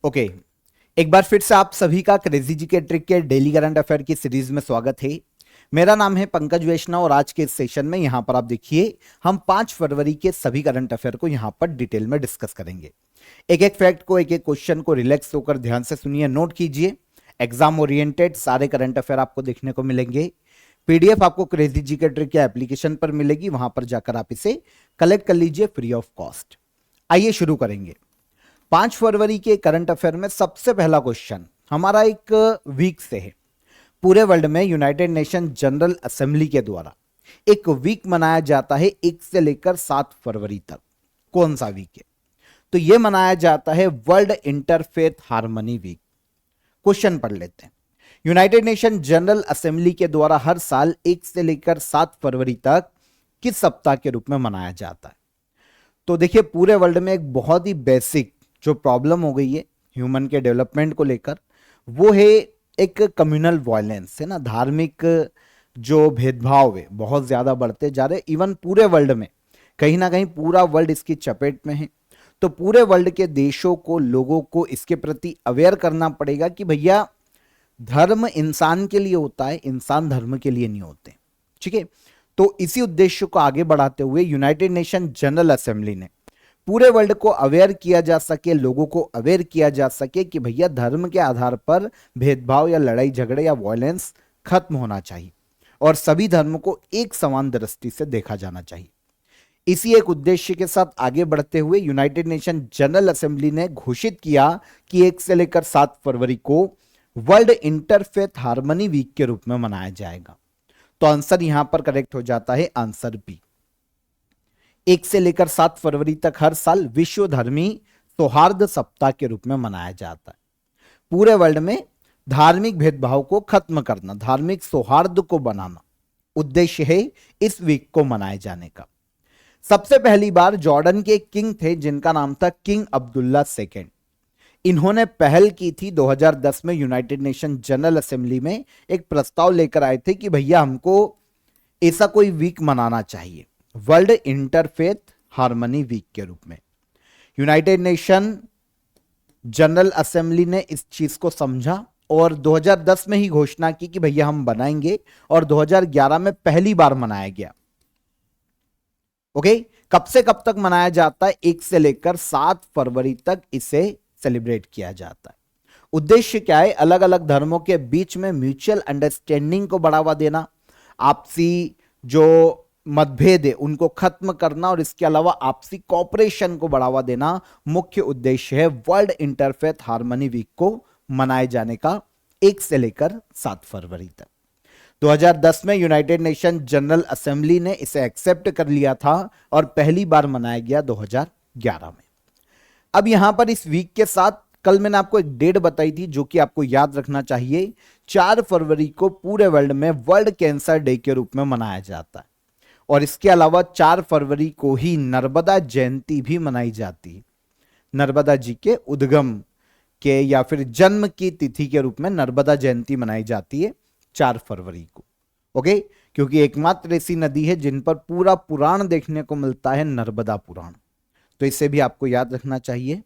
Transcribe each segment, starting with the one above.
Okay, एक बार फिर से आप सभी का क्रेजी जी के ट्रिक के डेली करंट अफेयर की सीरीज में स्वागत है। मेरा नाम है पंकज वैष्णव और आज के इस सेशन में यहां पर आप देखिए हम 5 फरवरी के सभी करंट अफेयर को यहां पर डिटेल में डिस्कस करेंगे। एक एक फैक्ट को, एक एक क्वेश्चन को रिलैक्स होकर ध्यान से सुनिए, नोट कीजिए। एग्जाम ओरिएंटेड सारे करंट अफेयर आपको देखने को मिलेंगे। पीडीएफ आपको क्रेजी जी के ट्रिक के एप्लीकेशन पर मिलेगी, वहां पर जाकर आप इसे कलेक्ट कर लीजिए फ्री ऑफ कॉस्ट। आइए शुरू करेंगे। 5 फरवरी के करंट अफेयर में सबसे पहला क्वेश्चन हमारा एक वीक से है। पूरे वर्ल्ड में यूनाइटेड नेशन जनरल असेंबली के द्वारा एक वीक मनाया जाता है 1 से लेकर 7 फरवरी तक। कौन सा वीक है? तो यह मनाया जाता है world interfaith harmony week. Question पढ़ लेते हैं। यूनाइटेड नेशन जनरल असेंबली के द्वारा हर साल 1 से लेकर 7 फरवरी तक किस सप्ताह के रूप में मनाया जाता है? तो देखिए, पूरे वर्ल्ड में एक बहुत ही बेसिक जो प्रॉब्लम हो गई है ह्यूमन के डेवलपमेंट को लेकर, वो है एक कम्युनल वायलेंस, है ना। धार्मिक जो भेदभाव है बहुत ज्यादा बढ़ते जा रहे, इवन पूरे वर्ल्ड में, कहीं ना कहीं पूरा वर्ल्ड इसकी चपेट में है। तो पूरे वर्ल्ड के देशों को, लोगों को इसके प्रति अवेयर करना पड़ेगा कि भैया धर्म इंसान के लिए होता है, इंसान धर्म के लिए नहीं होते। ठीक है, तो इसी उद्देश्य को आगे बढ़ाते हुए यूनाइटेड नेशन जनरल असेंबली ने पूरे वर्ल्ड को अवेयर किया जा सके, लोगों को अवेयर किया जा सके कि भैया धर्म के आधार पर भेदभाव या लड़ाई झगड़े या वायलेंस खत्म होना चाहिए और सभी धर्मों को एक समान दृष्टि से देखा जाना चाहिए। इसी एक उद्देश्य के साथ आगे बढ़ते हुए यूनाइटेड नेशन जनरल असेंबली ने घोषित किया कि 1 से लेकर 7 फरवरी को वर्ल्ड इंटरफेथ हार्मनी वीक के रूप में मनाया जाएगा। तो आंसर यहां पर करेक्ट हो जाता है, आंसर बी। 1 से लेकर 7 फरवरी तक हर साल विश्व धर्मी सौहार्द सप्ताह के रूप में मनाया जाता है। पूरे वर्ल्ड में धार्मिक भेदभाव को खत्म करना, धार्मिक सौहार्द को बनाना उद्देश्य है इस वीक को मनाए जाने का। सबसे पहली बार जॉर्डन के किंग थे जिनका नाम था किंग अब्दुल्ला II। इन्होंने पहल की थी 2010 में यूनाइटेड नेशन जनरल असेंबली में एक प्रस्ताव लेकर आए थे कि भैया हमको ऐसा कोई वीक मनाना चाहिए, वर्ल्ड इंटरफेथ हार्मनी वीक के रूप में। यूनाइटेड नेशन जनरल असेंबली ने इस चीज को समझा और 2010 में ही घोषणा की कि भैया हम बनाएंगे और 2011 में पहली बार मनाया गया। ओके, कब से कब तक मनाया जाता है? 1 से लेकर 7 फरवरी तक इसे सेलिब्रेट किया जाता है। उद्देश्य क्या है? अलग अलग धर्मों के बीच में म्यूचुअल अंडरस्टैंडिंग को बढ़ावा देना, आपसी जो मतभेद है उनको खत्म करना और इसके अलावा आपसी कॉपरेशन को बढ़ावा देना मुख्य उद्देश्य है वर्ल्ड इंटरफेथ हार्मनी वीक को मनाए जाने का 1 से लेकर 7 फरवरी तक। 2010 में यूनाइटेड नेशन जनरल असेंबली ने इसे एक्सेप्ट कर लिया था और पहली बार मनाया गया 2011 में। अब यहां पर इस वीक के साथ कल मैंने आपको एक डेट बताई थी जो कि आपको याद रखना चाहिए। 4 फरवरी को पूरे वर्ल्ड में वर्ल्ड कैंसर डे के रूप में मनाया जाता है और इसके अलावा 4 फरवरी को ही नर्मदा जयंती भी मनाई जाती है। नर्मदा जी के उद्गम के या फिर जन्म की तिथि के रूप में नर्मदा जयंती मनाई जाती है 4 फरवरी को। ओके, क्योंकि एकमात्र ऐसी नदी है जिन पर पूरा पुराण देखने को मिलता है, नर्मदा पुराण। तो इसे भी आपको याद रखना चाहिए।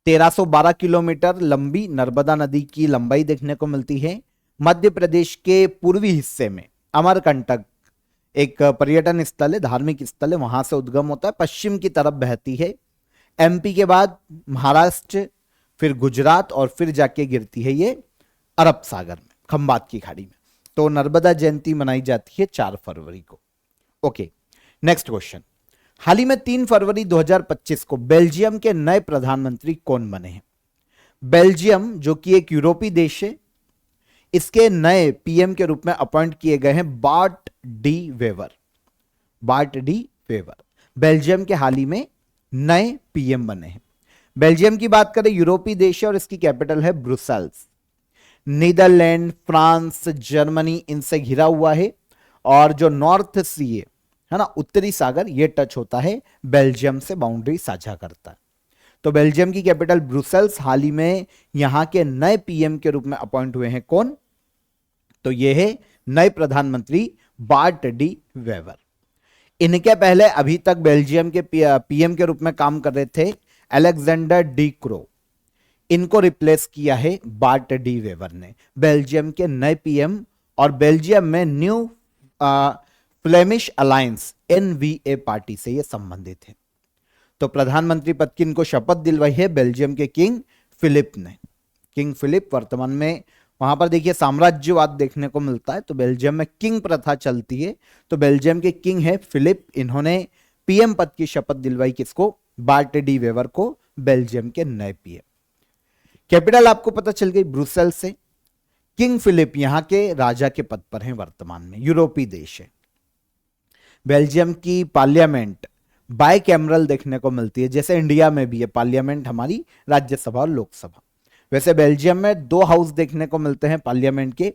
1312 किलोमीटर लंबी नर्मदा नदी की लंबाई देखने को मिलती है। मध्य प्रदेश के पूर्वी हिस्से में अमरकंटक एक पर्यटन स्थल है, धार्मिक स्थल है, वहां से उद्गम होता है, पश्चिम की तरफ बहती है। एमपी के बाद महाराष्ट्र, फिर गुजरात और फिर जाके गिरती है ये अरब सागर में, खंबात की खाड़ी में। तो नर्मदा जयंती मनाई जाती है 4 फरवरी को। Okay, next question. हाल ही में 3 फरवरी 2025 को बेल्जियम के नए प्रधानमंत्री कौन बने हैं? बेल्जियम जो कि एक यूरोपीय देश है, इसके नए पीएम के रूप में अपॉइंट किए गए हैं Bart De Wever. Bart De Wever Belgium के हाल ही में नए पीएम बने हैं। बेल्जियम की बात करें, यूरोपीय देश है और इसकी कैपिटल है ब्रुसेल्स। नीदरलैंड, फ्रांस, जर्मनी इनसे घिरा हुआ है और जो नॉर्थ सी है ना, उत्तरी सागर, ये टच होता है बेल्जियम से, बाउंड्री साझा करता है। तो बेल्जियम की कैपिटल ब्रुसेल्स। हाल ही में यहां के नए पीएम के रूप में अपॉइंट हुए हैं कौन? तो ये है नए प्रधानमंत्री बार्ट डी वेवर। इनके पहले अभी तक बेल्जियम के पीएम के रूप में काम कर रहे थे अलेक्जेंडर डी क्रो। इनको रिप्लेस किया है बार्ट डी वेवर ने, बेल्जियम के नए पीएम, और बेल्जियम में new Flemish alliance NVA party से ये संबंधित है। तो प्रधानमंत्री पद की इनको शपथ दिलवाई है बेल्जियम के किंग फिलिप ने। किंग फिलिप वर्तमान में वहां पर देखिए साम्राज्यवाद देखने को मिलता है, तो बेल्जियम में किंग प्रथा चलती है, तो बेल्जियम के किंग है फिलिप, इन्होंने पीएम पद की शपथ दिलवाई किसको, बार्ट डी वेवर को, बेल्जियम के नए पीएम। कैपिटल आपको पता चल गई ब्रुसेल से। किंग फिलिप यहां के राजा के पद पर हैं वर्तमान में, यूरोपीय देश है। बेल्जियम की पार्लियामेंट बाइकैमरल देखने को मिलती है, जैसे इंडिया में भी है पार्लियामेंट हमारी राज्यसभा और लोकसभा। वैसे बेल्जियम में दो हाउस देखने को मिलते हैं पार्लियामेंट के,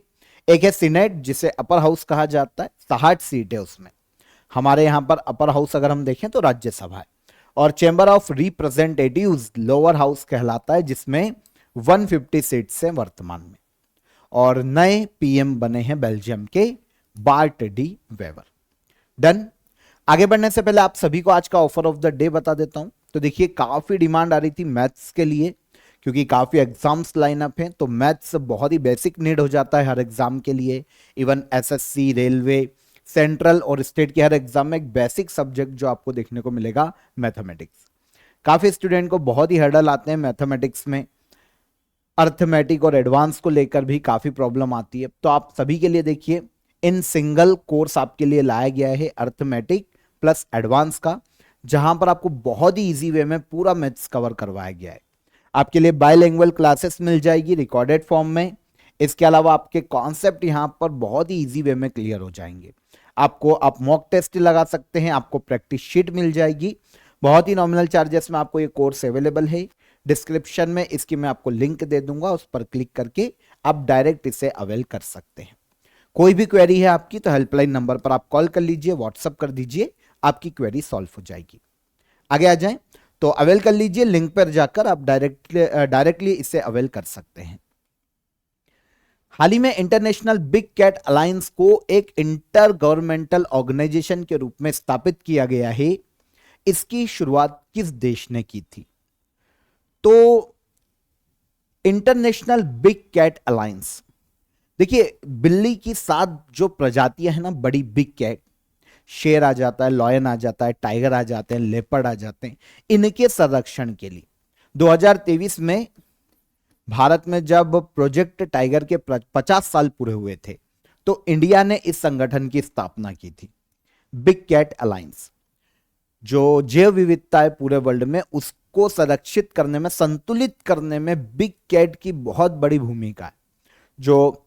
एक है सीनेट जिसे अपर हाउस कहा जाता है, 60 सीट है उसमें। हमारे यहां पर अपर हाउस अगर हम देखें तो राज्यसभा है, और chamber of representatives lower house कहलाता है जिसमें 150 सीट्स हैं वर्तमान में। और नए पीएम बने हैं बेल्जियम के बार्ट डी वेवर। डन। आगे बढ़ने से पहले आप सभी को आज का ऑफर ऑफ द डे बता देता हूं। तो देखिए काफी डिमांड आ रही थी मैथ्स के लिए, क्योंकि काफी एग्जाम्स लाइनअप हैं, तो मैथ्स बहुत ही बेसिक नीड हो जाता है हर एग्जाम के लिए। इवन एसएससी, रेलवे, सेंट्रल और स्टेट के हर एग्जाम में एक बेसिक सब्जेक्ट जो आपको देखने को मिलेगा मैथमेटिक्स। काफी स्टूडेंट को बहुत ही हर्डल आते हैं मैथमेटिक्स में, अर्थमेटिक और एडवांस को लेकर भी काफी प्रॉब्लम आती है। तो आप सभी के लिए देखिए इन सिंगल कोर्स आपके लिए लाया गया है अर्थमेटिक प्लस एडवांस का, जहां पर आपको बहुत ही इजी वे में पूरा मैथ्स कवर करवाया गया है। आपके लिए बायलैंग्वेज क्लासेस मिल जाएगी रिकॉर्डेड फॉर्म में। इसके अलावा आपके कॉन्सेप्ट यहां पर बहुत ही इजी वे में क्लियर हो जाएंगे। आपको आप मॉक टेस्ट लगा सकते हैं, आपको प्रैक्टिस शीट मिल जाएगी। बहुत ही नॉमिनल चार्जेस में आपको ये कोर्स अवेलेबल है। डिस्क्रिप्शन में इसकी मैं आपको लिंक दे दूंगा, उस पर क्लिक करके आप डायरेक्ट इसे अवेल कर सकते हैं। कोई भी क्वेरी है आपकी तो हेल्पलाइन नंबर पर आप कॉल कर लीजिए, व्हाट्सअप कर दीजिए, आपकी क्वेरी सॉल्व हो जाएगी। आगे आ जाएं तो अवेल कर लीजिए, लिंक पर जाकर आप डायरेक्टली इसे अवेल कर सकते हैं। हाल ही में इंटरनेशनल बिग कैट अलायंस को एक इंटर गवर्नमेंटल ऑर्गेनाइजेशन के रूप में स्थापित किया गया है। इसकी शुरुआत किस देश ने की थी? तो इंटरनेशनल बिग कैट अलायंस, देखिए बिल्ली की 7 जो प्रजातियां हैं ना बड़ी बिग कैट, शेर आ जाता है, लॉयन आ जाता है, टाइगर आ जाते हैं, लेपर्ड आ जाते हैं, इनके संरक्षण के लिए 2023 में भारत में जब प्रोजेक्ट टाइगर के 50 साल पूरे हुए थे तो इंडिया ने इस संगठन की स्थापना की थी, बिग कैट अलायंस। जो जैव विविधता है पूरे वर्ल्ड में उसको संरक्षित करने में, संतुलित करने में बिग कैट की बहुत बड़ी भूमिका है। जो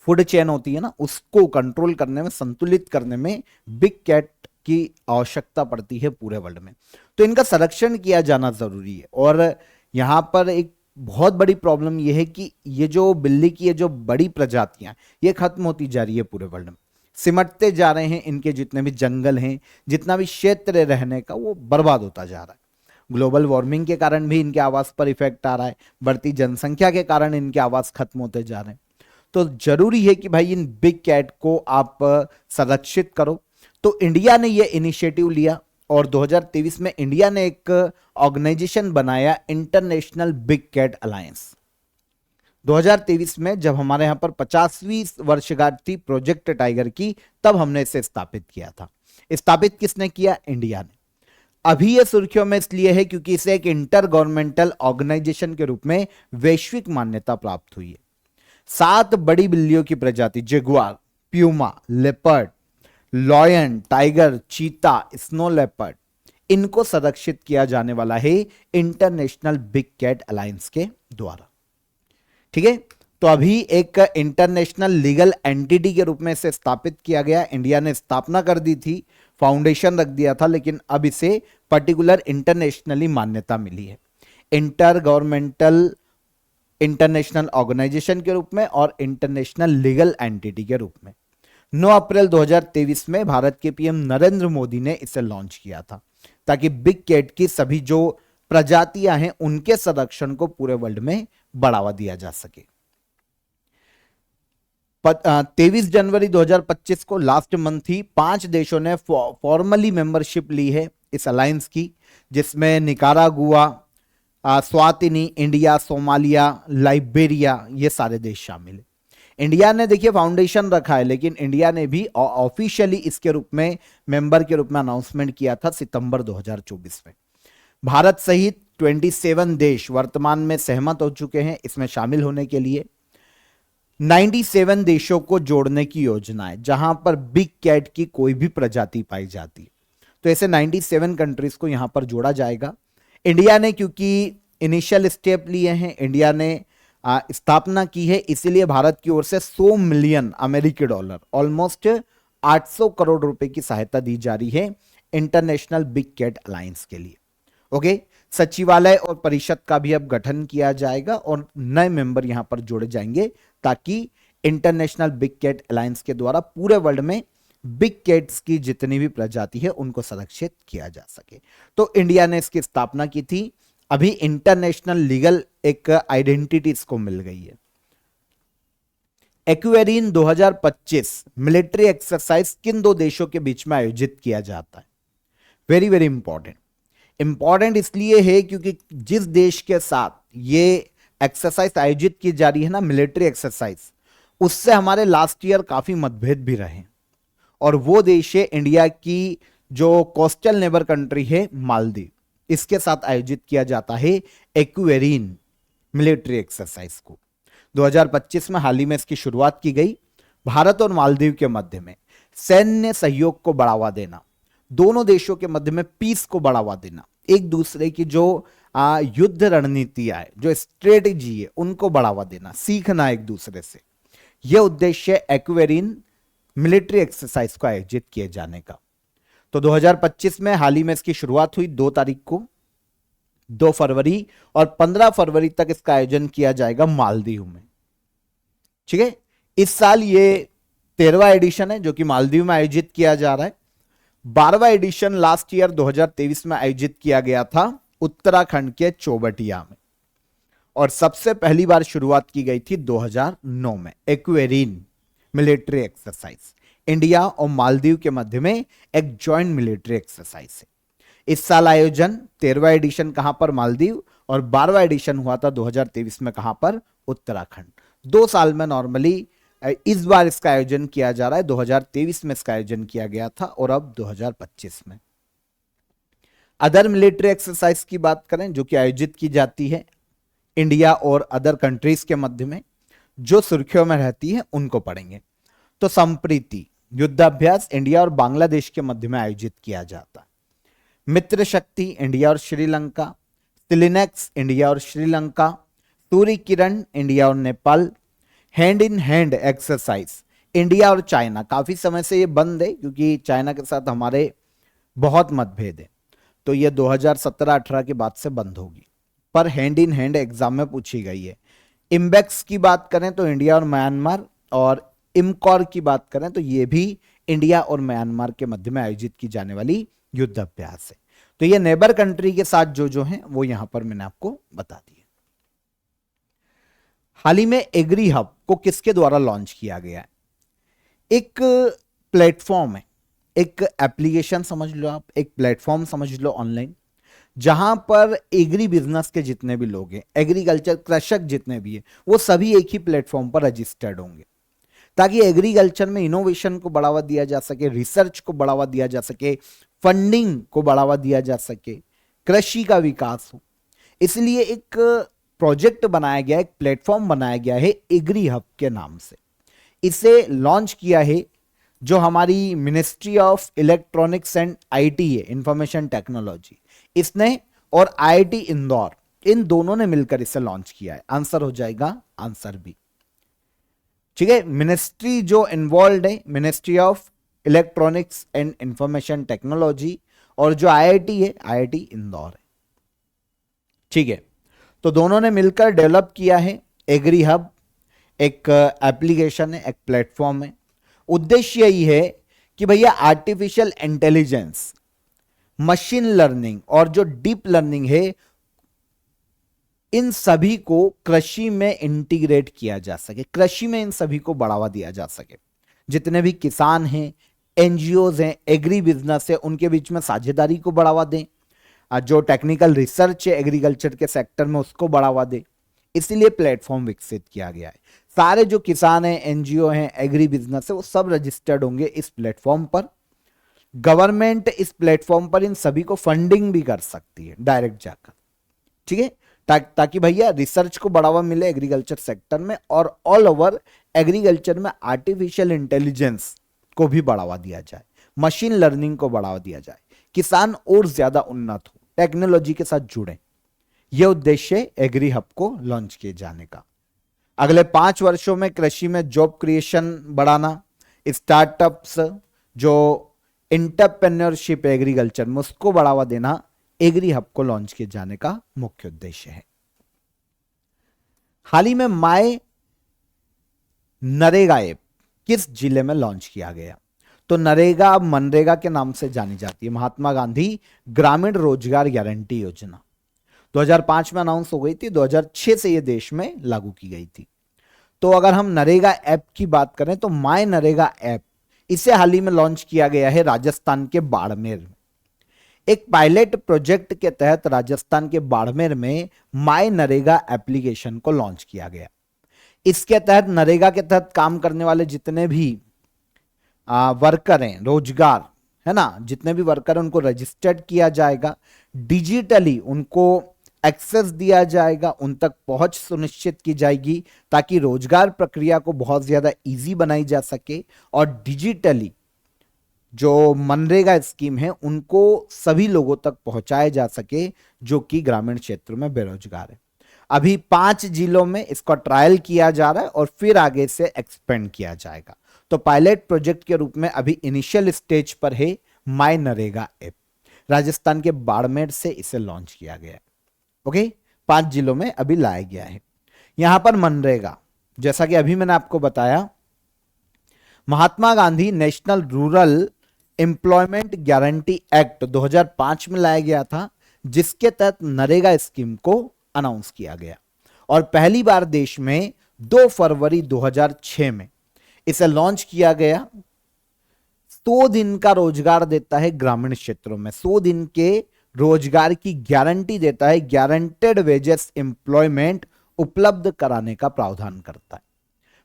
फूड चेन होती है ना उसको कंट्रोल करने में, संतुलित करने में बिग कैट की आवश्यकता पड़ती है पूरे वर्ल्ड में। तो इनका संरक्षण किया जाना जरूरी है। और यहां पर एक बहुत बड़ी प्रॉब्लम यह है कि ये जो बिल्ली की ये जो बड़ी प्रजातियां ये खत्म होती जा रही है पूरे वर्ल्ड में, सिमटते जा रहे हैं। इनके जितने भी जंगल हैं, जितना भी क्षेत्र रहने का, वो बर्बाद होता जा रहा है। ग्लोबल वार्मिंग के कारण भी इनके आवास पर इफेक्ट आ रहा है, बढ़ती जनसंख्या के कारण इनके आवास खत्म होते जा रहे हैं। तो जरूरी है कि भाई इन बिग कैट को आप संरक्षित करो। तो इंडिया ने यह इनिशिएटिव लिया और 2023 में इंडिया ने एक ऑर्गेनाइजेशन बनाया, इंटरनेशनल बिग कैट अलायंस। 2023 में जब हमारे यहां पर 50वीं वर्षगांठ थी प्रोजेक्ट टाइगर की, तब हमने इसे स्थापित किया था। स्थापित किसने किया? इंडिया ने। अभी यह सुर्खियों में इसलिए है क्योंकि इसे एक इंटर गवर्नमेंटल ऑर्गेनाइजेशन के रूप में वैश्विक मान्यता प्राप्त हुई है। 7 बड़ी बिल्लियों की प्रजाति, Jaguar, Puma, leopard, lion, tiger, चीता, स्नो लेपर्ड, इनको संरक्षित किया जाने वाला है इंटरनेशनल बिग कैट अलायंस के द्वारा। ठीक है, तो अभी एक इंटरनेशनल लीगल एंटिटी के रूप में इसे स्थापित किया गया। इंडिया ने स्थापना कर दी थी, फाउंडेशन रख दिया था, लेकिन अब इसे पर्टिकुलर इंटरनेशनली मान्यता मिली है, इंटर गवर्नमेंटल इंटरनेशनल ऑर्गेनाइजेशन के रूप में और इंटरनेशनल लीगल एंटिटी के रूप में। 9 अप्रैल 2023 में भारत के पीएम नरेंद्र मोदी ने इसे लॉन्च किया था, ताकि बिग कैट की सभी जो प्रजातियां हैं उनके संरक्षण को पूरे वर्ल्ड में बढ़ावा दिया जा सके। 23 जनवरी 2025 को लास्ट मंथ ही 5 देशों ने फॉर्मली मेंबरशिप ली है इस अलायंस की, जिसमें निकारागुआ, स्वातिनी, इंडिया, सोमालिया, लाइबेरिया, ये सारे देश शामिल है। इंडिया ने देखिए फाउंडेशन रखा है, लेकिन इंडिया ने भी ऑफिशियली इसके रूप में मेंबर के रूप में अनाउंसमेंट किया था सितंबर 2024 में। भारत सहित 27 देश वर्तमान में सहमत हो चुके हैं इसमें शामिल होने के लिए। 97 देशों को जोड़ने की योजना है जहां पर बिग कैट की कोई भी प्रजाति पाई जाती है, तो ऐसे 97 कंट्रीज को यहां पर जोड़ा जाएगा। इंडिया ने क्योंकि इनिशियल स्टेप लिए हैं, इंडिया ने स्थापना की है, इसीलिए भारत की ओर से 100 मिलियन अमेरिकी डॉलर, ऑलमोस्ट 800 करोड़ रुपए की सहायता दी जा रही है इंटरनेशनल बिग कैट अलायंस के लिए। ओके, सचिवालय और परिषद का भी अब गठन किया जाएगा और नए मेंबर यहां पर जोड़े जाएंगे ताकि इंटरनेशनल बिग कैट अलायंस के द्वारा पूरे वर्ल्ड में बिग कैट्स की जितनी भी प्रजाति है उनको संरक्षित किया जा सके। तो इंडिया ने इसकी स्थापना की थी। अभी इंटरनेशनल लीगल एक आइडेंटिटी इसको मिल गई है। एक्वेरिन 2025 मिलिट्री एक्सरसाइज किन दो देशों के बीच में आयोजित किया जाता है? Very very important. इंपॉर्टेंट इसलिए है क्योंकि जिस देश के साथ ये एक्सरसाइज आयोजित की जा रही है ना, मिलिट्री एक्सरसाइज, उससे हमारे लास्ट ईयर काफी मतभेद भी रहे, और वो देश है इंडिया की जो कोस्टल नेबर कंट्री है मालदीव। इसके साथ आयोजित किया जाता है एक्वेरिन मिलिट्री एक्सरसाइज को। 2025 में हाल ही में इसकी शुरुआत की गई। भारत और मालदीव के मध्य में सैन्य सहयोग को बढ़ावा देना, दोनों देशों के मध्य में पीस को बढ़ावा देना, एक दूसरे की जो युद्ध रणनीतियां है, जो स्ट्रेटेजी है, उनको बढ़ावा देना, सीखना एक दूसरे से, यह उद्देश्य है एक्वेरिन मिलिट्री एक्सरसाइज को आयोजित किए जाने का। तो 2025 में हाल ही में इसकी शुरुआत हुई 2 तारीख को। 2 फरवरी और 15 फरवरी तक इसका आयोजन किया जाएगा मालदीव में। ठीक है, इस साल ये 13वां एडिशन है जो कि मालदीव में आयोजित किया जा रहा है। 12वां एडिशन लास्ट ईयर 2023 में आयोजित किया गया था उत्तराखंड के चौबटिया में, और सबसे पहली बार शुरुआत की गई थी 2009 में। एक्वेरिन मिलिट्री एक्सरसाइज इंडिया और मालदीव के मध्य में एक जॉइंट मिलिट्री एक्सरसाइज है। इस साल आयोजन 13वां एडिशन कहां पर? मालदीव, और 12वां एडिशन हुआ था 2023 में कहां पर? उत्तराखंड। 2 साल में नॉर्मली इस बार इसका आयोजन किया जा रहा है। 2023 में इसका आयोजन किया गया था और अब 2025 में। अदर मिलिट्री एक्सरसाइज की बात करें जो कि आयोजित की जाती है इंडिया और अदर कंट्रीज के मध्य में, जो सुर्खियों में रहती है उनको पढ़ेंगे। तो संप्रीति युद्धाभ्यास इंडिया और बांग्लादेश के मध्य में आयोजित किया जाता है। मित्र शक्ति इंडिया और श्रीलंका, सिलिनेक्स इंडिया और श्रीलंका, सूर्य किरण इंडिया और Nepal, hand in hand exercise India और चाइना। काफी समय से ये बंद है क्योंकि चाइना के साथ हमारे बहुत मतभेद है, तो ये 2017-18 के बाद से बंद होगी, पर हैंड इन हैंड एग्जाम में पूछी गई है। इम्बेक्स की बात करें तो इंडिया और म्यांमार, और इमकॉर की बात करें तो ये भी इंडिया और म्यांमार के मध्य में आयोजित की जाने वाली युद्ध अभ्यास है। तो ये नेबर कंट्री के साथ जो हैं वो यहां पर मैंने आपको बता दिए। हाल ही में एग्री हब को किसके द्वारा लॉन्च किया गया है? एक प्लेटफॉर्म है, एक एप्लीकेशन समझ लो आप, एक प्लेटफॉर्म समझ लो ऑनलाइन, जहां पर एग्री बिजनेस के जितने भी लोग हैं, एग्रीकल्चर कृषक जितने भी हैं, वो सभी एक ही प्लेटफॉर्म पर रजिस्टर्ड होंगे, ताकि एग्रीकल्चर में इनोवेशन को बढ़ावा दिया जा सके, रिसर्च को बढ़ावा दिया जा सके, फंडिंग को बढ़ावा दिया जा सके, कृषि का विकास हो। इसलिए एक प्रोजेक्ट बनाया गया, एक प्लेटफॉर्म बनाया गया है एग्री हब के नाम से। इसे लॉन्च किया है जो हमारी ministry of electronics and IT है, इंफॉर्मेशन टेक्नोलॉजी, इसने, और आईआईटी इंदौर, इन दोनों ने मिलकर इसे लॉन्च किया है। आंसर हो जाएगा आंसर बी। ठीक है, मिनिस्ट्री जो इन्वॉल्व है, ministry of electronics and information technology, और जो आईआईटी है, आईआईटी इंदौर है। ठीक है, तो दोनों ने मिलकर डेवलप किया है एग्री हब। एक एप्लीकेशन है, एक प्लेटफॉर्म है। उद्देश्य यही है कि भैया आर्टिफिशियल इंटेलिजेंस, मशीन लर्निंग और जो डीप लर्निंग है, इन सभी को कृषि में इंटीग्रेट किया जा सके, कृषि में इन सभी को बढ़ावा दिया जा सके। जितने भी किसान हैं, एनजीओज हैं, एग्री बिजनेस है, उनके बीच में साझेदारी को बढ़ावा दें, जो टेक्निकल रिसर्च है एग्रीकल्चर के सेक्टर में उसको बढ़ावा दे, इसीलिए प्लेटफॉर्म विकसित किया गया है। सारे जो किसान हैं, एनजीओ हैं, एग्री बिजनेस है, वो सब रजिस्टर्ड होंगे इस प्लेटफॉर्म पर। गवर्नमेंट इस प्लेटफॉर्म पर इन सभी को फंडिंग भी कर सकती है डायरेक्ट जाकर, ठीक है, ताकि भैया रिसर्च को बढ़ावा मिले एग्रीकल्चर सेक्टर में, और ऑल ओवर एग्रीकल्चर में आर्टिफिशियल इंटेलिजेंस को भी बढ़ावा दिया जाए, मशीन लर्निंग को बढ़ावा दिया जाए, किसान और ज्यादा उन्नत हो, टेक्नोलॉजी के साथ जुड़े। यह उद्देश्य एग्री हब को लॉन्च किए जाने का। अगले 5 वर्षों में कृषि में जॉब क्रिएशन बढ़ाना, स्टार्टअप्स, जो एंटरप्रेन्योरशिप एग्रीकल्चर में उसको बढ़ावा देना एग्री हब को लॉन्च किए जाने का मुख्य उद्देश्य है। हाल ही में माय नरेगा ऐप किस जिले में लॉन्च किया गया? तो नरेगा अब मनरेगा के नाम से जानी जाती है, महात्मा गांधी ग्रामीण रोजगार गारंटी योजना 2005 में अनाउंस हो गई थी, 2006 से यह देश में लागू की गई थी। तो अगर हम नरेगा ऐप की बात करें तो माय नरेगा ऐप, इसे हाल ही में लॉन्च किया गया है राजस्थान के बाड़मेर में। एक पायलट प्रोजेक्ट के तहत राजस्थान के बाड़मेर में माय नरेगा एप्लीकेशन को लॉन्च किया गया। इसके तहत नरेगा के तहत काम करने वाले जितने भी वर्कर हैं, रोजगार है ना, जितने भी वर्कर हैं उनको रजिस्टर्ड किया जाएगा, डिजिटली उनको एक्सेस दिया जाएगा, उन तक पहुंच सुनिश्चित की जाएगी ताकि रोजगार प्रक्रिया को बहुत ज्यादा इजी बनाई जा सके, और डिजिटली जो मनरेगा स्कीम है उनको सभी लोगों तक पहुंचाया जा सके जो कि ग्रामीण क्षेत्र में बेरोजगार है। अभी 5 जिलों में इसका ट्रायल किया जा रहा है और फिर आगे से एक्सपेंड किया जाएगा। तो पायलट प्रोजेक्ट के रूप में अभी इनिशियल स्टेज पर है माय नरेगा ऐप। राजस्थान के बाड़मेर से इसे लॉन्च किया गया है। ओके, 5 जिलों में अभी लाया गया है। यहां पर मनरेगा, जैसा कि अभी मैंने आपको बताया, Mahatma Gandhi national rural employment guarantee act 2005 में लाया गया था, जिसके तहत नरेगा स्कीम को अनाउंस किया गया, और पहली बार देश में 2 फरवरी 2006 में इसे लॉन्च किया गया। 100 दिन का रोजगार देता है ग्रामीण क्षेत्रों में, 100 दिन के रोजगार की गारंटी देता है, गारंटेड वेजेस एम्प्लॉयमेंट उपलब्ध कराने का प्रावधान करता है।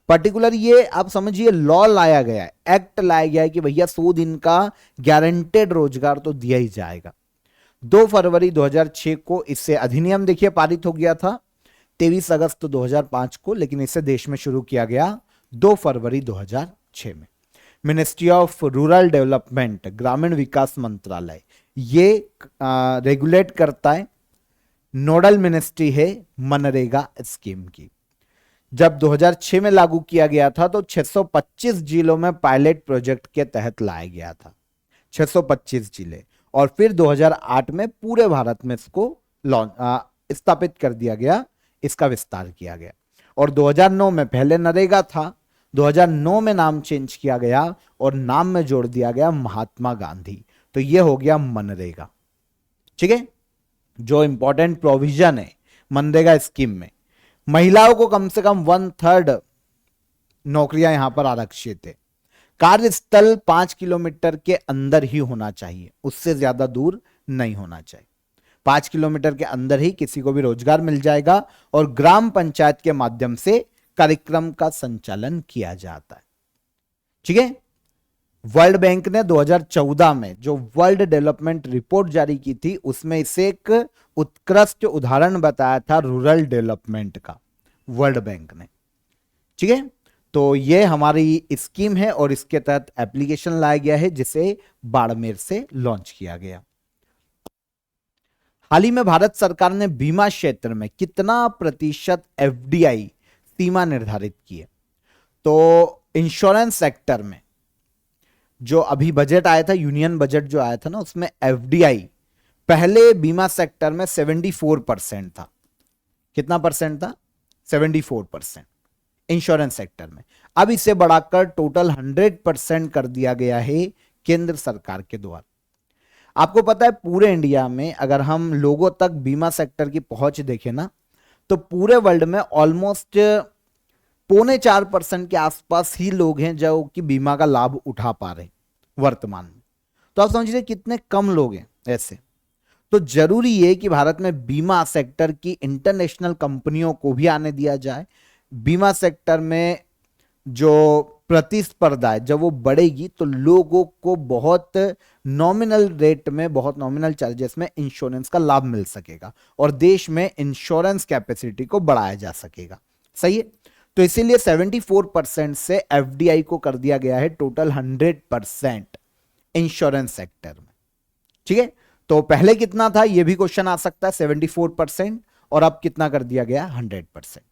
पर्टिकुलर ये आप समझिए लॉ लाया गया है, एक्ट लाया गया है कि भैया 100 दिन का गारंटेड रोजगार तो दिया ही जाएगा। 2 फरवरी 2006 को इससे अधिनियम देखिए पारित हो गया था 23 अगस्त 2005 को, लेकिन इसे देश में शुरू किया गया 2 फरवरी 2006 में। मिनिस्ट्री ऑफ रूरल डेवलपमेंट, ग्रामीण विकास मंत्रालय, ये रेगुलेट करता है, नोडल मिनिस्ट्री है मनरेगा स्कीम की। जब 2006 में लागू किया गया था तो 625 जिलों में पायलट प्रोजेक्ट के तहत लाया गया था, 625 जिले, और फिर 2008 में पूरे भारत में इसको स्थापित कर दिया गया, इसका विस्तार किया गया। और 2009 में पहले नरेगा था, 2009 में नाम चेंज किया गया और नाम में जोड़ दिया गया महात्मा गांधी, तो यह हो गया मनरेगा। ठीक है, जो इंपॉर्टेंट प्रोविजन है मनरेगा स्कीम में, महिलाओं को कम से कम 1/3 नौकरियां यहां पर आरक्षित है। कार्यस्थल 5 किलोमीटर के अंदर ही होना चाहिए, उससे ज्यादा दूर नहीं होना चाहिए। 5 किलोमीटर के अंदर ही किसी को भी रोजगार मिल जाएगा, और ग्राम पंचायत के माध्यम से कार्यक्रम का संचालन किया जाता है। ठीक है, वर्ल्ड बैंक ने 2014 में जो वर्ल्ड डेवलपमेंट रिपोर्ट जारी की थी उसमें इसे एक उत्कृष्ट उदाहरण बताया था रूरल डेवलपमेंट का, वर्ल्ड बैंक ने। ठीक है, तो ये हमारी स्कीम है और इसके तहत एप्लीकेशन लाया गया है जिसे बाड़मेर से लॉन्च किया गया। हाल ही में भारत सरकार ने बीमा क्षेत्र में कितना प्रतिशत एफडीआई सीमा निर्धारित की है? तो इंश्योरेंस सेक्टर में जो अभी बजट आया था, यूनियन बजट जो आया था ना, उसमें एफडीआई पहले बीमा सेक्टर में 74% था। कितना परसेंट था? 74% इंश्योरेंस सेक्टर में। अब इसे बढ़ाकर टोटल 100% कर दिया गया है केंद्र सरकार के द्वारा। आपको पता है पूरे इंडिया में अगर हम लोगों तक बीमा सेक्टर की पहुंच देखें ना, तो पूरे वर्ल्ड में ऑलमोस्ट 4.25% के आसपास ही लोग हैं जो कि बीमा का लाभ उठा पा रहे वर्तमान में। तो आप समझिए कितने कम लोग हैं ऐसे। तो जरूरी है कि भारत में बीमा सेक्टर की इंटरनेशनल कंपनियों को भी आने दिया जाए। बीमा सेक्टर में जो प्रतिस्पर्धा है जब वो बढ़ेगी तो लोगों को बहुत नॉमिनल रेट में, बहुत नॉमिनल चार्जेस में इंश्योरेंस का लाभ मिल सकेगा और देश में इंश्योरेंस कैपेसिटी को बढ़ाया जा सकेगा। सही है। तो इसीलिए 74% से एफडीआई को कर दिया गया है टोटल 100% इंश्योरेंस सेक्टर में। ठीक है। तो पहले कितना था ये भी क्वेश्चन आ सकता है, 74%, और अब कितना कर दिया गया, 100%।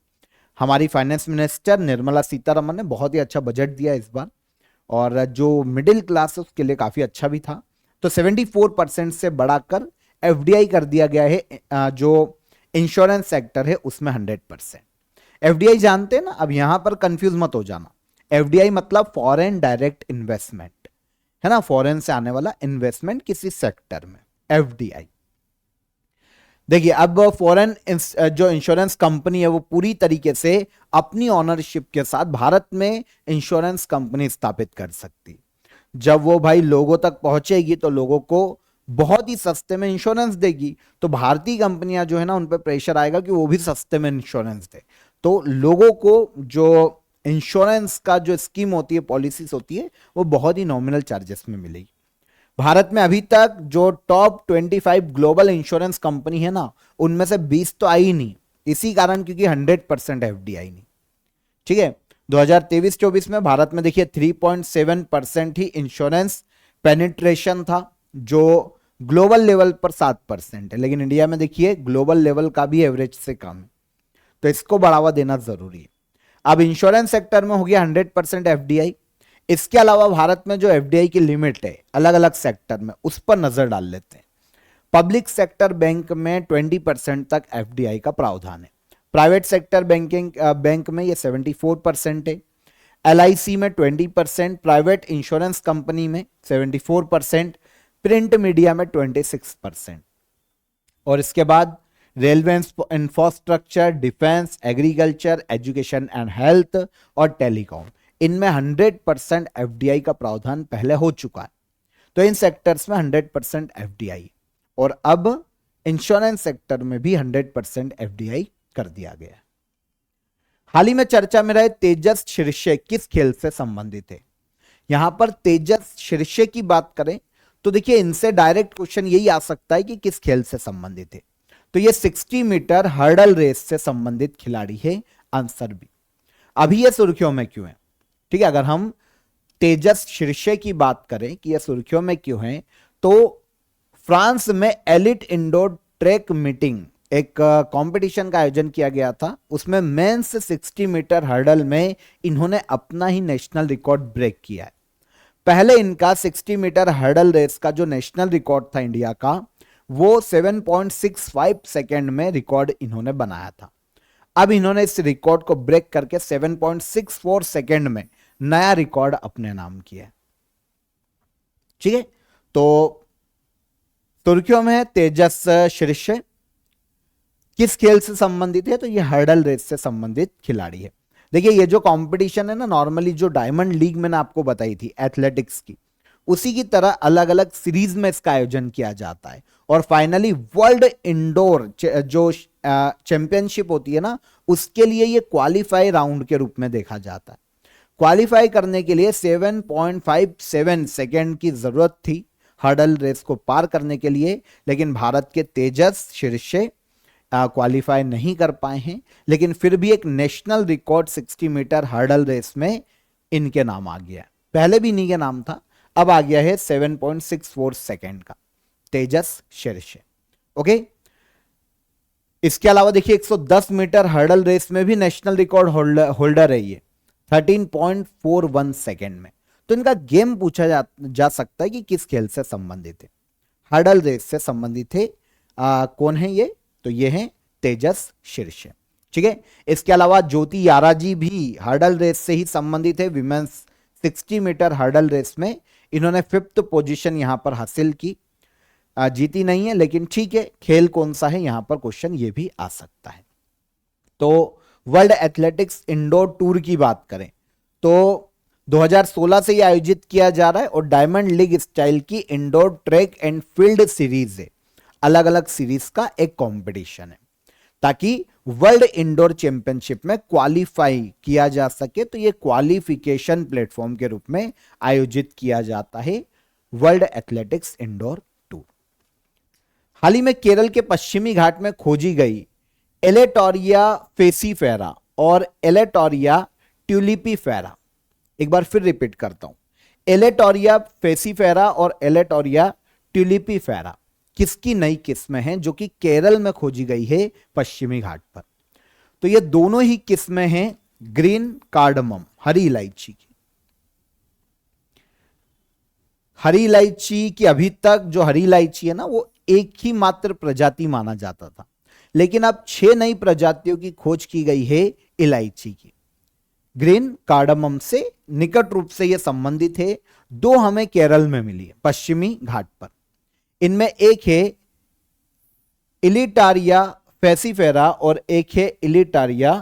हमारी फाइनेंस मिनिस्टर निर्मला सीतारमन ने बहुत ही अच्छा बजट दिया इस बार, और जो मिडिल क्लास है उसके लिए काफी अच्छा भी था। तो 74% से बढ़ाकर एफडीआई कर दिया गया है, जो इंश्योरेंस सेक्टर है उसमें 100%। एफडीआई जानते हैं ना, अब यहां पर कंफ्यूज मत हो जाना। एफडीआई मतलब फॉरेन डायरेक्ट इन्वेस्टमेंट है ना, फॉरेन से आने वाला इन्वेस्टमेंट किसी सेक्टर में, एफडीआई। देखिए अब फॉरेन जो इंश्योरेंस कंपनी है वो पूरी तरीके से अपनी ओनरशिप के साथ भारत में इंश्योरेंस कंपनी स्थापित कर सकती। जब वो भाई लोगों तक पहुंचेगी तो लोगों को बहुत ही सस्ते में इंश्योरेंस देगी, तो भारतीय कंपनियां जो है ना उन पर प्रेशर आएगा कि वो भी सस्ते में इंश्योरेंस दे। तो लोगों को जो इंश्योरेंस का जो स्कीम होती है, पॉलिसीज होती है, वो बहुत ही नॉमिनल चार्जेस में मिलेगी। भारत में अभी तक जो टॉप 25 ग्लोबल इंश्योरेंस कंपनी है ना, उनमें से 20 तो आई नहीं, इसी कारण क्योंकि 100% एफडीआई नहीं। ठीक है। 2023-24 में भारत में देखिए 3.7% ही इंश्योरेंस पेनिट्रेशन था, जो ग्लोबल लेवल पर 7% है, लेकिन इंडिया में देखिए ग्लोबल लेवल का भी एवरेज से कम है। तो इसको बढ़ावा देना जरूरी है। अब इंश्योरेंस सेक्टर में हो गया 100% एफडीआई। इसके अलावा भारत में जो एफडीआई की लिमिट है अलग अलग सेक्टर में, उस पर नजर डाल लेते हैं। पब्लिक सेक्टर बैंक में 20% तक एफडीआई का प्रावधान है। प्राइवेट सेक्टर बैंक में ये 74% है। एलआईसी में 20%, प्राइवेट इंश्योरेंस कंपनी में 74%, प्रिंट मीडिया में 26%। और इसके बाद railway infrastructure, defence, agriculture, education and health और टेलीकॉम, इनमें 100% एफडीआई का प्रावधान पहले हो चुका है। तो इन सेक्टर्स में 100% एफडीआई, और अब इंश्योरेंस सेक्टर में भी 100% एफडीआई कर दिया गया है। हाल ही में चर्चा में रहे तेजस शीर्षे किस खेल से संबंधित है। यहां पर तेजस शीर्षे की बात करें तो देखिए इनसे डायरेक्ट क्वेश्चन यही आ सकता है कि किस खेल से संबंधित है। तो ये 60 मीटर हर्डल रेस से संबंधित खिलाड़ी है, आंसर बी। अभी ये सुर्खियों में क्यों है, ठीक है, अगर हम तेजस शीर्षे की बात करें कि ये सुर्खियों में क्यों है, तो फ्रांस में एलिट इंडोर ट्रैक मीटिंग एक कंपटीशन का आयोजन किया गया था। उसमें मेंस 60 मीटर हर्डल में इन्होंने अपना ही नेशनल रिकॉर्ड ब्रेक किया है। पहले इनका 60 मीटर हर्डल रेस का जो नेशनल रिकॉर्ड था इंडिया का, वो 7.65 सेकेंड में रिकॉर्ड इन्होंने बनाया था। अब इन्होंने इस रिकॉर्ड को ब्रेक करके 7.64 सेकेंड में नया रिकॉर्ड अपने नाम किया। ठीक है। तो तुर्कियों में है तेजस शीर्षे, किस खेल से संबंधित है, तो ये हर्डल रेस से संबंधित खिलाड़ी है। देखिए ये जो कंपटीशन है ना, नॉर्मली जो डायमंड लीग मैंने आपको बताई थी एथलेटिक्स की, उसी की तरह अलग अलग सीरीज में इसका आयोजन किया जाता है, और फाइनली वर्ल्ड इंडोर जो चैंपियनशिप होती है ना, उसके लिए ये क्वालिफाई राउंड के रूप में देखा जाता है। क्वालिफाई करने के लिए 7.57 सेकेंड की जरूरत थी हर्डल रेस को पार करने के लिए, लेकिन भारत के तेजस शीर्षे क्वालिफाई नहीं कर पाए हैं, लेकिन फिर भी एक national record 60 metre hurdle race में इनके नाम आ गया। पहले भी इन्हीं के नाम था, अब आ गया है 7.64 सेकेंड का, तेजस शीर्षे। ओके। इसके अलावा देखिए 110 मीटर हर्डल रेस में भी नेशनल रिकॉर्ड होल्डर है ये, 13.41 सेकेंड में। तो इनका गेम पूछा जा सकता है कि किस खेल से संबंधित है, हर्डल रेस से संबंधित है। कौन है ये, तो ये है तेजस शीर्षे। ठीक है। इसके अलावा ज्योति याराजी भी हर्डल रेस से ही संबंधित है। विमेंस 60 मीटर हर्डल रेस में इन्होंने 5th पोजीशन यहां पर हासिल की, जीती नहीं है, लेकिन ठीक है, खेल कौन सा है यहां पर क्वेश्चन ये भी आ सकता है। तो वर्ल्ड एथलेटिक्स इंडोर टूर की बात करें तो 2016 से यह आयोजित किया जा रहा है, और डायमंड लीग स्टाइल की indoor track and field series है। अलग अलग सीरीज का एक कंपटीशन है, ताकि वर्ल्ड इंडोर चैंपियनशिप में क्वालिफाई किया जा सके। तो ये क्वालिफिकेशन प्लेटफॉर्म के रूप में आयोजित किया जाता है वर्ल्ड एथलेटिक्स इंडोर टूर। हाल ही में केरल के पश्चिमी घाट में खोजी गई एलेटोरिया फेसीफेरा और एलेटोरिया ट्यूलिपीफेरा, एक बार फिर रिपीट करता हूं, एलेटोरिया फेसीफेरा और एलेटोरिया ट्यूलिपीफेरा किसकी नई किस्में हैं जो कि केरल में खोजी गई है पश्चिमी घाट पर? तो ये दोनों ही किस्में हैं ग्रीन कार्डमम, हरी इलायची की। हरी इलायची की अभी तक जो हरी इलायची है ना, वो एक ही मात्र प्रजाति माना जाता था, लेकिन अब 6 नई प्रजातियों की खोज की गई है इलायची की। ग्रीन कार्डमम से निकट रूप से यह संबंधित है। 2 हमें केरल में मिली है पश्चिमी घाट पर। इनमें एक है इलिटारिया फेसीफेरा और एक है इलिटारिया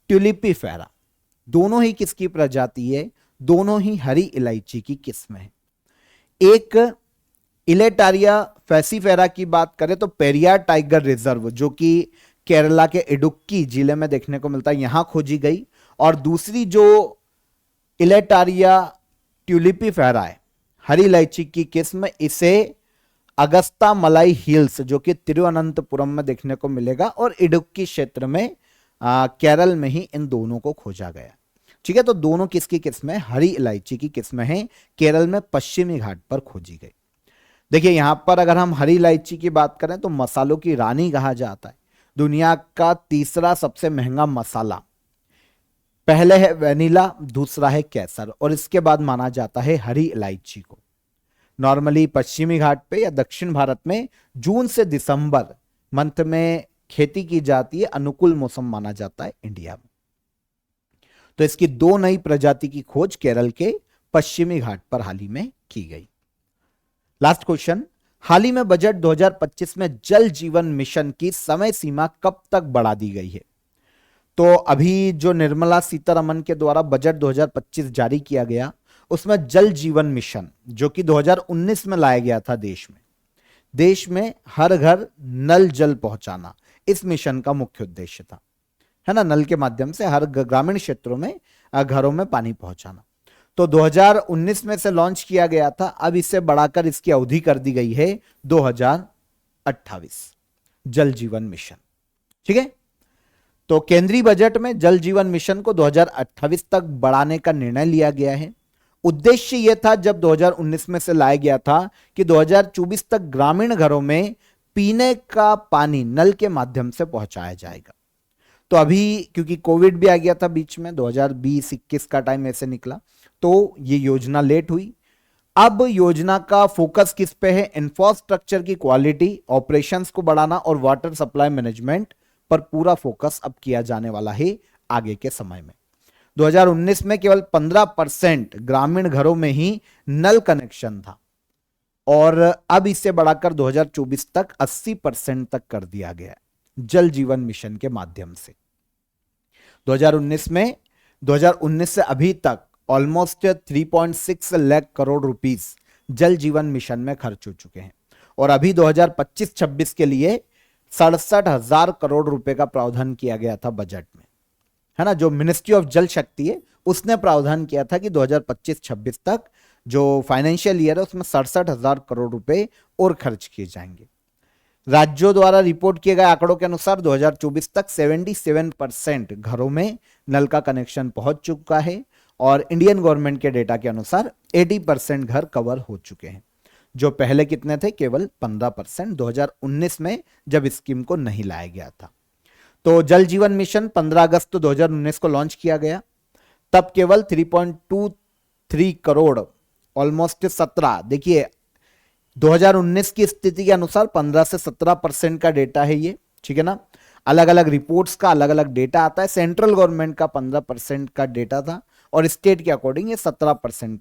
ट्यूलिपीफेरा। दोनों ही किसकी प्रजाति है? दोनों ही हरी इलायची की किस्म है। एक इलेटारिया फेसीफेरा की बात करें तो पेरियार टाइगर रिजर्व, जो कि केरला के इडुक्की जिले में देखने को मिलता है, यहां खोजी गई। और दूसरी जो इलेटारिया ट्यूलिपीफेरा है, हरी इलायची की किस्म, इसे अगस्ता मलाई हिल्स, जो कि तिरुवनंतपुरम में देखने को मिलेगा, और इडुक्की क्षेत्र में केरल में ही इन दोनों को खोजा गया। ठीक है, तो दोनों किसकी किस्म है? हरी इलायची की किस्म है, केरल में पश्चिमी घाट पर खोजी गई। देखिए यहां पर अगर हम हरी इलायची की बात करें तो मसालों की रानी कहा जाता है। दुनिया का तीसरा सबसे महंगा मसाला, पहले है वेनिला, दूसरा है केसर, और इसके बाद माना जाता है हरी इलायची को। नॉर्मली पश्चिमी घाट पे या दक्षिण भारत में जून से दिसंबर मंथ में खेती की जाती है, अनुकूल मौसम माना जाता है इंडिया में। तो इसकी 2 नई प्रजाति की खोज केरल के पश्चिमी घाट पर हाल ही में की गई। लास्ट क्वेश्चन, हाल ही में बजट 2025 में जल जीवन मिशन की समय सीमा कब तक बढ़ा दी गई है? तो अभी जो निर्मला सीतारमन के द्वारा बजट 2025 जारी किया गया, उसमें जल जीवन मिशन जो कि 2019 में लाया गया था देश में हर घर नल जल पहुंचाना, इस मिशन का मुख्य उद्देश्य था, है ना, नल के माध्यम से हर ग्रामीण क्षेत्रों में घरों में पानी पहुंचाना। तो 2019 में से लॉन्च किया गया था, अब इसे बढ़ाकर इसकी अवधि कर दी गई है 2028, जल जीवन मिशन। ठीक है, तो केंद्रीय बजट में जल जीवन मिशन को 2028 तक बढ़ाने का निर्णय लिया गया है। उद्देश्य यह था, जब 2019 में से लाया गया था, कि 2024 तक ग्रामीण घरों में पीने का पानी नल के माध्यम से पहुंचाया जाएगा। तो अभी क्योंकि कोविड भी आ गया था बीच में, 2020-21 का टाइम ऐसे निकला, तो ये योजना लेट हुई। अब योजना का फोकस किस पे है? इंफ्रास्ट्रक्चर की क्वालिटी, ऑपरेशंस को बढ़ाना और वाटर सप्लाई मैनेजमेंट पर पूरा फोकस अब किया जाने वाला है आगे के समय में। 2019 में केवल 15% ग्रामीण घरों में ही नल कनेक्शन था, और अब इसे बढ़ाकर 2024 तक 80% तक कर दिया गया है जल जीवन मिशन के माध्यम से। 2019 से अभी तक ऑलमोस्ट 3.6 लाख करोड़ रुपीस जल जीवन मिशन में खर्च हो चुके हैं, और अभी 2025-26 के लिए 67,000 करोड़ रुपए का प्रावधान किया गया था बजट में, है ना। जो मिनिस्ट्री ऑफ जल शक्ति है उसने प्रावधान किया था कि 2025-26 तक जो फाइनेंशियल ईयर है उसमें 67,000 करोड़ रुपए और खर्च किए जाएंगे। राज्यों द्वारा रिपोर्ट किए गए आंकड़ों के अनुसार 2024 तक 77% घरों में नल का कनेक्शन पहुंच चुका है, और इंडियन गवर्नमेंट के डेटा के अनुसार 80% घर कवर हो चुके हैं, जो पहले कितने थे? केवल 15% 2019 में, जब स्कीम को नहीं लाया गया था। तो जल जीवन मिशन 15 अगस्त 2019 को लॉन्च किया गया, तब केवल 3.23 करोड़, ऑलमोस्ट 17, देखिए 2019 की स्थिति के अनुसार 15 से 17% का डेटा है ये, ठीक है ना। अलग अलग रिपोर्ट्स का अलग अलग डेटा आता है। सेंट्रल गवर्नमेंट का 15% का डेटा था, और स्टेट के अकॉर्डिंग ये 17%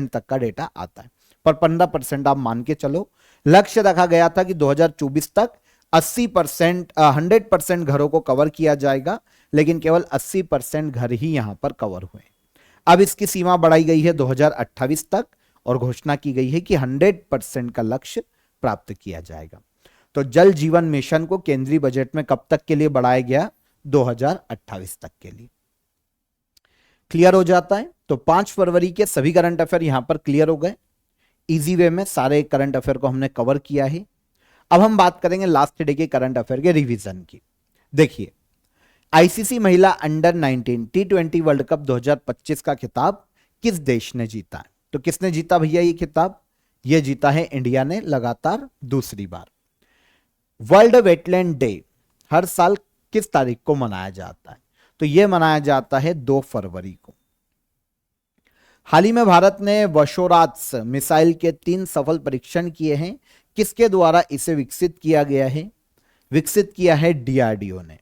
तक का डेटा आता है, पर 15% आप मान के चलो। लक्ष्य रखा गया था कि 2024 तक 80% 100% घरों को कवर किया जाएगा, लेकिन केवल 80% घर ही यहां पर कवर हुए। अब इसकी सीमा बढ़ाई गई है 2028 तक, और घोषणा की गई है कि 100% का लक्ष्य प्राप्त किया जाएगा। तो जल जीवन मिशन को केंद्रीय बजट में कब तक के लिए बढ़ाया गया? 2028 तक के लिए। क्लियर हो जाता है। तो 5 फरवरी के सभी करंट अफेयर यहां पर क्लियर हो गए। इजी वे में सारे करंट अफेयर को हमने कवर किया है। अब हम बात करेंगे लास्ट डे के करंट अफेयर के रिवीजन की। देखिए, आईसीसी महिला अंडर 19 T20 वर्ल्ड कप 2025 का खिताब किस देश ने जीता है? तो किसने जीता भैया ये खिताब? ये जीता है इंडिया ने लगातार दूसरी बार। वर्ल्ड वेटलैंड डे हर साल किस तारीख को मनाया जाता है? तो यह मनाया जाता है 2 फरवरी को। हाल ही में भारत ने वशोराज मिसाइल के 3 सफल परीक्षण किए हैं। किसके द्वारा इसे विकसित किया गया है? विकसित किया है डीआरडीओ ने।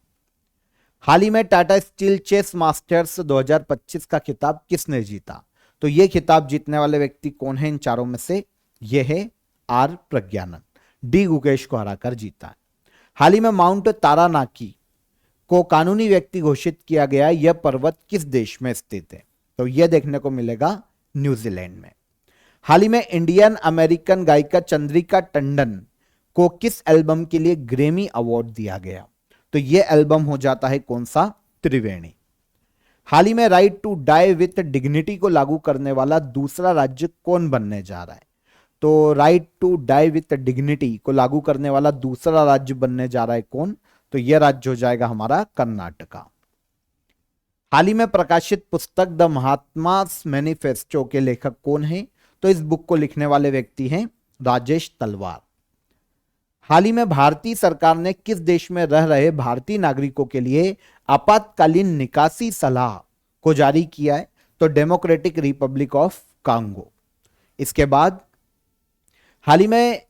हाल ही में टाटा स्टील चेस मास्टर्स 2025 का खिताब किसने जीता? तो यह खिताब जीतने वाले व्यक्ति कौन है इन चारों में से? यह है आर प्रज्ञानंद, डी गुकेश को हराकर जीता है। हाल ही में माउंट तारानाकी को कानूनी व्यक्ति घोषित किया गया। यह पर्वत किस देश में स्थित है? तो यह देखने को मिलेगा न्यूजीलैंड में। हाल ही में इंडियन अमेरिकन गायिका चंद्रिका टंडन को किस एल्बम के लिए ग्रैमी अवार्ड दिया गया? तो यह एल्बम हो जाता है कौन सा? त्रिवेणी। हाल ही में right to die with dignity को लागू करने वाला दूसरा राज्य कौन बनने जा रहा है? तो right to die with dignity को लागू करने वाला दूसरा राज्य बनने जा रहा है कौन? तो यह राज्य हो जाएगा हमारा कर्नाटका। हाल ही में प्रकाशित पुस्तक द महात्मा मैनिफेस्टो के लेखक कौन है? तो इस बुक को लिखने वाले व्यक्ति हैं राजेश तलवार। हाल ही में भारतीय सरकार ने किस देश में रह रहे भारतीय नागरिकों के लिए आपातकालीन निकासी सलाह को जारी किया है? तो डेमोक्रेटिक रिपब्लिक ऑफ कांगो। इसके बाद हाल ही में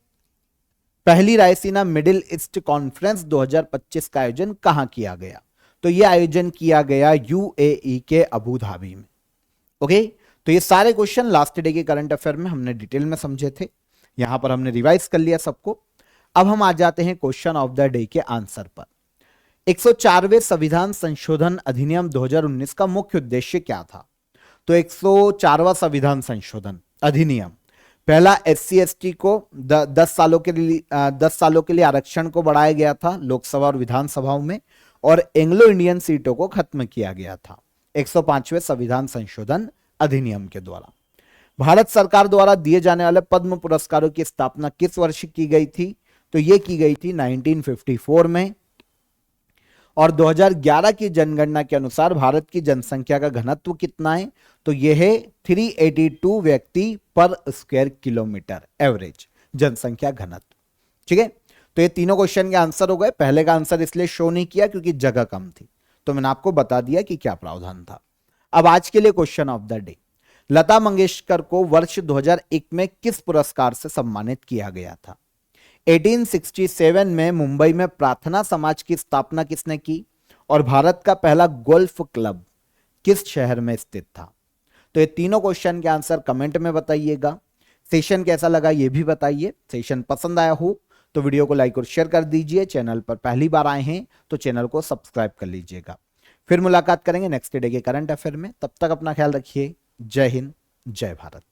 पहली रायसीना मिडिल ईस्ट कॉन्फ्रेंस 2025 का आयोजन कहां किया गया? तो यह आयोजन किया गया यूएई के अबू धाबी में। ओके, तो ये सारे क्वेश्चन लास्ट डे के करंट अफेयर में हमने डिटेल में समझे थे। यहां पर हमने रिवाइज कर लिया सबको। अब हम आ जाते हैं क्वेश्चन ऑफ द डे के आंसर पर। 104वें संविधान संशोधन अधिनियम 2019 का मुख्य उद्देश्य क्या था? तो 104वां संविधान संशोधन अधिनियम पहला SC ST को 10 सालों के लिए आरक्षण को बढ़ाया गया था लोकसभा और विधानसभाओं में, और एंग्लो इंडियन सीटों को खत्म किया गया था 105वें संविधान संशोधन अधिनियम के द्वारा। भारत सरकार द्वारा दिए जाने वाले पद्म पुरस्कारों की स्थापना किस वर्ष की गई थी? तो यह की गई थी 1954 में। और 2011 की जनगणना के अनुसार भारत की जनसंख्या का घनत्व कितना है? तो यह है 382 व्यक्ति पर स्क्वायर किलोमीटर एवरेज जनसंख्या घनत्व। ठीक है, तो ये तीनों क्वेश्चन के आंसर हो गए। पहले का आंसर इसलिए शो नहीं किया क्योंकि जगह कम थी, तो मैंने आपको बता दिया कि क्या प्रावधान था। अब आज के लिए question of the day, Lata Mangeshkar को वर्ष 2001 में किस पुरस्कार से सम्मानित किया गया था? 1867 में मुंबई में प्रार्थना समाज की स्थापना किसने की? और भारत का पहला गोल्फ क्लब किस शहर में स्थित था? तो ये तीनों क्वेश्चन के आंसर कमेंट में बताइएगा। सेशन कैसा लगा ये भी बताइए। सेशन पसंद आया हो तो वीडियो को लाइक और शेयर कर दीजिए। चैनल पर पहली बार आए हैं तो चैनल को सब्सक्राइब कर लीजिएगा। फिर मुलाकात करेंगे नेक्स्ट डे के करंट अफेयर में। तब तक अपना ख्याल रखिए। जय हिंद, जय भारत।